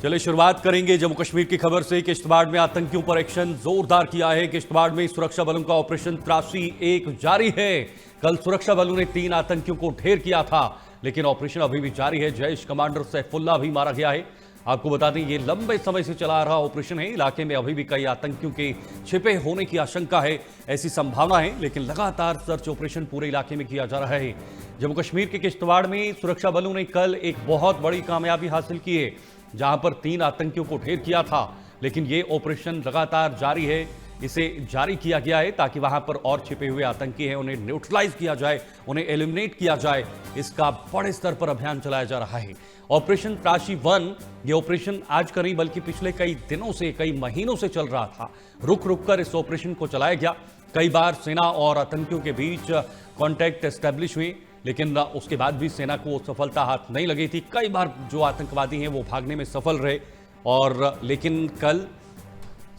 चलिए शुरुआत करेंगे जम्मू कश्मीर की खबर से। किश्तवाड़ में आतंकियों पर एक्शन जोरदार किया है। किश्तवाड़ में सुरक्षा बलों का ऑपरेशन त्रासी 1 जारी है। कल सुरक्षा बलों ने 3 आतंकियों को ढेर किया था, लेकिन ऑपरेशन अभी भी जारी है। जैश कमांडर सैफुल्लाह भी मारा गया है। आपको बता दें, ये लंबे समय से चला आ रहा ऑपरेशन है। इलाके में अभी भी कई आतंकियों के छिपे होने की आशंका है, ऐसी संभावना है, लेकिन लगातार सर्च ऑपरेशन पूरे इलाके में किया जा रहा है। जम्मू कश्मीर के किश्तवाड़ में सुरक्षा बलों ने कल एक बहुत बड़ी कामयाबी हासिल की है, जहां पर 3 आतंकियों को ढेर किया था, लेकिन ये ऑपरेशन लगातार जारी है। इसे जारी किया गया है ताकि वहां पर और छिपे हुए आतंकी हैं उन्हें न्यूट्रलाइज किया जाए, उन्हें एलिमिनेट किया जाए। इसका बड़े स्तर पर अभियान चलाया जा रहा है। ऑपरेशन त्रासी 1 ये ऑपरेशन आज का नहीं बल्कि पिछले कई दिनों से, कई महीनों से चल रहा था। रुक रुक कर इस ऑपरेशन को चलाया गया। कई बार सेना और आतंकियों के बीच कॉन्टैक्ट एस्टेब्लिश हुए, लेकिन उसके बाद भी सेना को सफलता हाथ नहीं लगी थी। कई बार जो आतंकवादी हैं वो भागने में सफल रहे, और लेकिन कल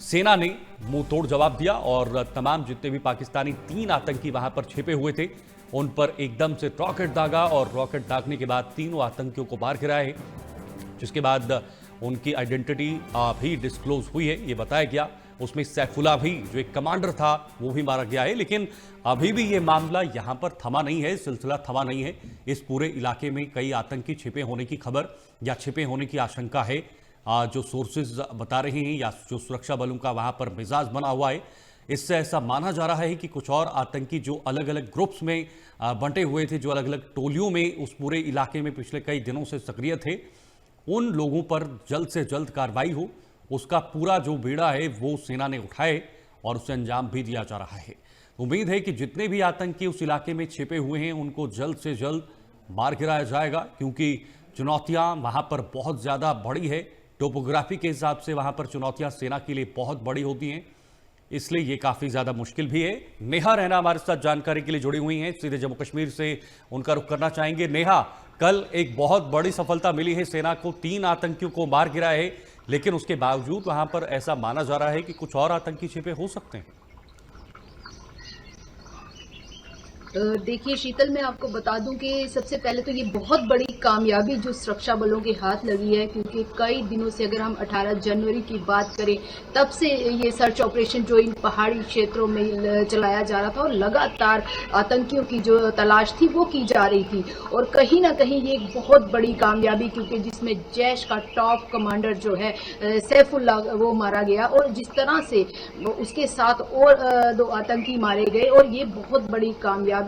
सेना ने मुंह तोड़ जवाब दिया और तमाम जितने भी पाकिस्तानी 3 आतंकी वहां पर छिपे हुए थे, उन पर एकदम से रॉकेट दागा, और रॉकेट दागने के बाद तीनों आतंकियों को मार गिराया है। जिसके बाद उनकी आइडेंटिटी भी डिस्क्लोज हुई है, ये बताया गया। उसमें सैफुल्लाह भी, जो एक कमांडर था, वो भी मारा गया है। लेकिन अभी भी ये मामला यहां पर थमा नहीं है, सिलसिला थमा नहीं है। इस पूरे इलाके में कई आतंकी छिपे होने की खबर या छिपे होने की आशंका है। जो सोर्सेज बता रहे हैं या जो सुरक्षा बलों का वहां पर मिजाज बना हुआ है, इससे ऐसा माना जा रहा है कि कुछ और आतंकी जो अलग अलग ग्रुप्स में बंटे हुए थे, जो अलग अलग टोलियों में उस पूरे इलाके में पिछले कई दिनों से सक्रिय थे, उन लोगों पर जल्द से जल्द कार्रवाई हो, उसका पूरा जो बीड़ा है वो सेना ने उठाए और उसे अंजाम भी दिया जा रहा है। उम्मीद है कि जितने भी आतंकी उस इलाके में छिपे हुए हैं उनको जल्द से जल्द मार गिराया जाएगा, क्योंकि चुनौतियां वहां पर बहुत ज़्यादा बड़ी है। टोपोग्राफी के हिसाब से वहां पर चुनौतियां सेना के लिए बहुत बड़ी होती हैं, इसलिए ये काफ़ी ज़्यादा मुश्किल भी है। नेहा रैना हमारे साथ जानकारी के लिए जुड़ी हुई हैं, सीधे जम्मू कश्मीर से उनका रुख करना चाहेंगे। नेहा, कल एक बहुत बड़ी सफलता मिली है सेना को, 3 आतंकियों को मार गिराया है, लेकिन उसके बावजूद वहां पर ऐसा माना जा रहा है कि कुछ और आतंकी छिपे हो सकते हैं। देखिए शीतल, मैं आपको बता दूं कि सबसे पहले तो ये बहुत बड़ी कामयाबी जो सुरक्षा बलों के हाथ लगी है, क्योंकि कई दिनों से, अगर हम 18 जनवरी की बात करें, तब से ये सर्च ऑपरेशन जो इन पहाड़ी क्षेत्रों में चलाया जा रहा था, और लगातार आतंकियों की जो तलाश थी वो की जा रही थी। और कहीं ना कहीं ये एक बहुत बड़ी कामयाबी, क्योंकि जिसमें जैश का टॉप कमांडर जो है सैफुल्लाह, वो मारा गया, और जिस तरह से उसके साथ और 2 आतंकी मारे गए, और ये बहुत बड़ी कामयाबी।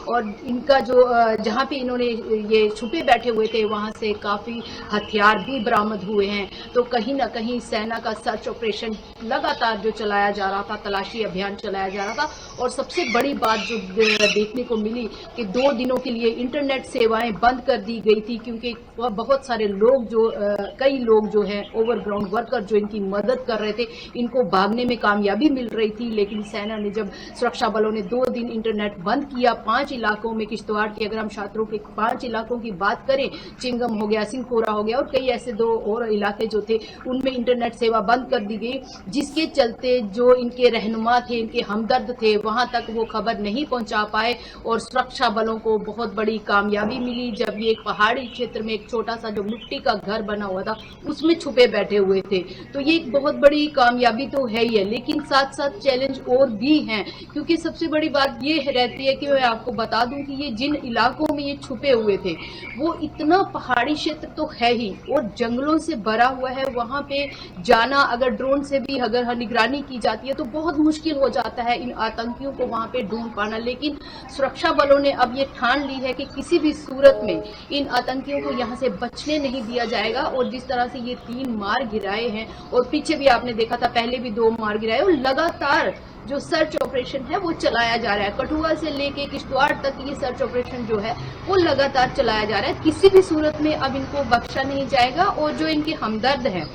और इनका जो जहां पे इन्होंने ये छुपे बैठे हुए थे, वहां से काफी हथियार भी बरामद हुए हैं। तो कहीं ना कहीं सेना का सर्च ऑपरेशन लगातार जो चलाया जा रहा था, तलाशी अभियान चलाया जा रहा था। और सबसे बड़ी बात जो देखने को मिली कि 2 दिनों के लिए इंटरनेट सेवाएं बंद कर दी गई थी, क्योंकि बहुत सारे लोग जो कई लोग जो है ओवरग्राउंड वर्कर जो इनकी मदद कर रहे थे, इनको भागने में कामयाबी मिल रही थी। लेकिन सेना ने, जब सुरक्षा बलों ने 2 दिन इंटरनेट बंद किया 5 इलाकों में, किश्तवाड़ के अगर हम छात्रों के 5 इलाकों की बात करें, चिंगम हो गया, सिंहपुरा हो गया, और कई ऐसे 2 और इलाके जो थे, उनमें इंटरनेट सेवा बंद कर दी गई, जिसके चलते जो इनके रहनुमा थे, इनके हमदर्द थे, वहां तक वो खबर नहीं पहुंचा पाए। और सुरक्षा बलों को बहुत बड़ी कामयाबी मिली, जब ये एक पहाड़ी क्षेत्र में एक छोटा सा जो मिट्टी का घर बना हुआ था, उसमें छुपे बैठे हुए थे। तो ये एक बहुत बड़ी कामयाबी तो है ही है, लेकिन साथ साथ चैलेंज और भी हैं, क्योंकि सबसे बड़ी बात ये रहती है कि मैं आपको बता दूं कि ये जिन इलाकों में ये छुपे हुए थे, वो इतना पहाड़ी क्षेत्र तो है ही, और जंगलों से भरा हुआ है। वहां पे जाना, अगर ड्रोन से भी अगर निगरानी की जाती है, तो बहुत मुश्किल हो जाता है इन आतंकियों को वहां पे ढूंढ पाना। लेकिन सुरक्षा बलों ने अब ये ठान ली है कि किसी भी सूरत में इन आतंकियों को यहाँ से बचने नहीं दिया जाएगा। और जिस तरह से ये 3 मार गिराए हैं, और पीछे भी आपने देखा था, पहले भी 2 मार गिराए, और लगातार जो सर्च ऑपरेशन है वो चलाया जा रहा है। कठुआ से लेके किश्तवाड़ तक ये सर्च ऑपरेशन जो है वो लगातार चलाया जा रहा है। किसी भी सूरत में अब इनको बख्शा नहीं जाएगा। और जो इनके हमदर्द हैं,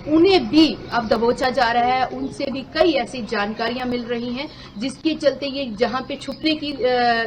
उन्हें भी अब दबोचा जा रहा है। उनसे भी कई ऐसी जानकारियां मिल रही हैं, जिसके चलते ये जहां पे छुपने की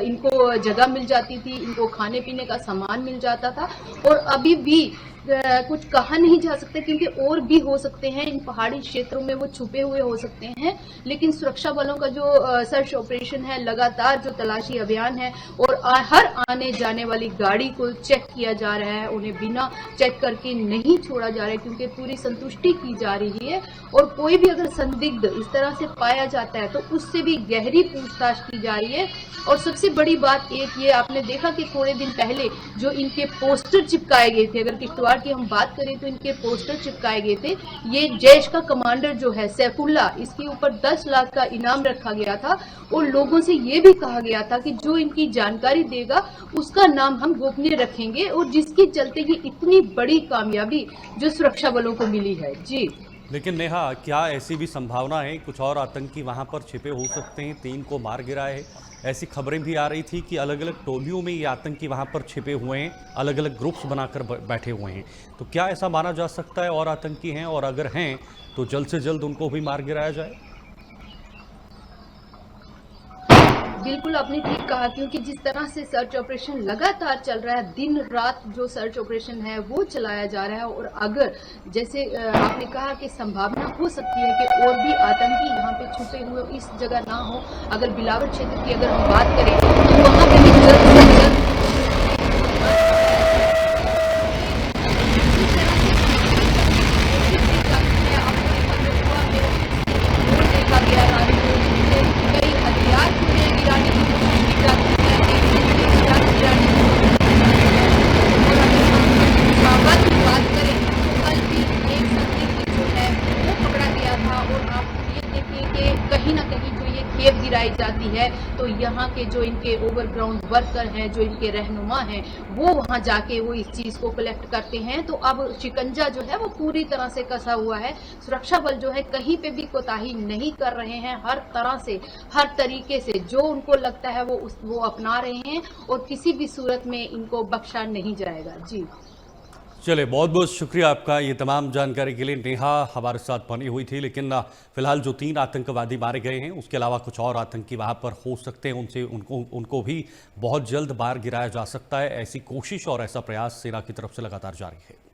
इनको जगह मिल जाती थी, इनको खाने पीने का सामान मिल जाता था, और अभी भी कुछ कहा नहीं जा सकता क्योंकि और भी हो सकते हैं, इन पहाड़ी क्षेत्रों में वो छुपे हुए हो सकते हैं। लेकिन सुरक्षा बलों का जो सर्च ऑपरेशन है, लगातार जो तलाशी अभियान है और हर आने जाने वाली गाड़ी को चेक किया जा रहा है, उन्हें बिना चेक करके नहीं छोड़ा जा रहा है क्योंकि पूरी संतुष्टि की जा रही है। और कोई भी अगर संदिग्ध इस तरह से पाया जाता है तो उससे भी गहरी पूछताछ की जा रही है। और सबसे बड़ी बात एक ये आपने देखा कि थोड़े दिन पहले जो इनके पोस्टर चिपकाए गए थे, अगर किश्तवाड़ की हम बात करें तो इनके पोस्टर चिपकाए गए थे। ये जैश का कमांडर जो है सैफुल्ला, इसके ऊपर 10 लाख का इनाम रखा गया था और लोगों से ये भी कहा गया था कि जो इनकी जानकारी देगा उसका नाम हम गोपनीय रखेंगे, और जिसके चलते ये इतनी बड़ी कामयाबी जो सुरक्षा बलों को मिली है। जी लेकिन नेहा, क्या ऐसी भी संभावना है कुछ और आतंकी वहां पर छिपे हो सकते हैं? 3 को मार गिराए है, ऐसी खबरें भी आ रही थी कि अलग अलग टोलियों में ये आतंकी वहां पर छिपे हुए हैं, अलग अलग ग्रुप्स बनाकर बैठे हुए हैं। तो क्या ऐसा माना जा सकता है और आतंकी हैं, और अगर हैं तो जल्द से जल्द उनको भी मार गिराया जाए? बिल्कुल आपने ठीक कहा, क्योंकि जिस तरह से सर्च ऑपरेशन लगातार चल रहा है, दिन रात जो सर्च ऑपरेशन है वो चलाया जा रहा है। और अगर जैसे आपने कहा कि संभावना हो सकती है कि और भी आतंकी यहाँ पे छुपे हुए इस जगह ना हो, अगर बिलावर क्षेत्र की अगर हम बात करें तो वहाँ पे भी जल्द से जल्द देखा गया कई हथियार गिराने की कोशिश की जाती है, बात करें तो कल भी एक संदिग्ध जो है वो पकड़ा गया था। और आप ये देखिए कि कहीं ना कहीं जो ये खेप गिराई जाती है तो यहाँ के जो इनके ओवरग्राउंड वर्कर हैं, जो इनके रहनुमा हैं, वो वहाँ जाके वो इस चीज को कलेक्ट करते हैं। तो अब शिकंजा जो है वो पूरी तरह से कसा हुआ है। सुरक्षा बल जो है कहीं पे भी कोताही नहीं कर रहे हैं, हर तरह से हर तरीके से जो उनको लगता है वो अपना रहे हैं और किसी भी सूरत में इनको बख्शा नहीं जाएगा। जी चले, बहुत बहुत शुक्रिया आपका ये तमाम जानकारी के लिए। नेहा हमारे साथ बनी हुई थी, लेकिन फिलहाल जो 3 आतंकवादी मारे गए हैं उसके अलावा कुछ और आतंकी वहां पर हो सकते हैं, उनको भी बहुत जल्द मार गिराया जा सकता है। ऐसी कोशिश और ऐसा प्रयास सेना की तरफ से लगातार जारी है।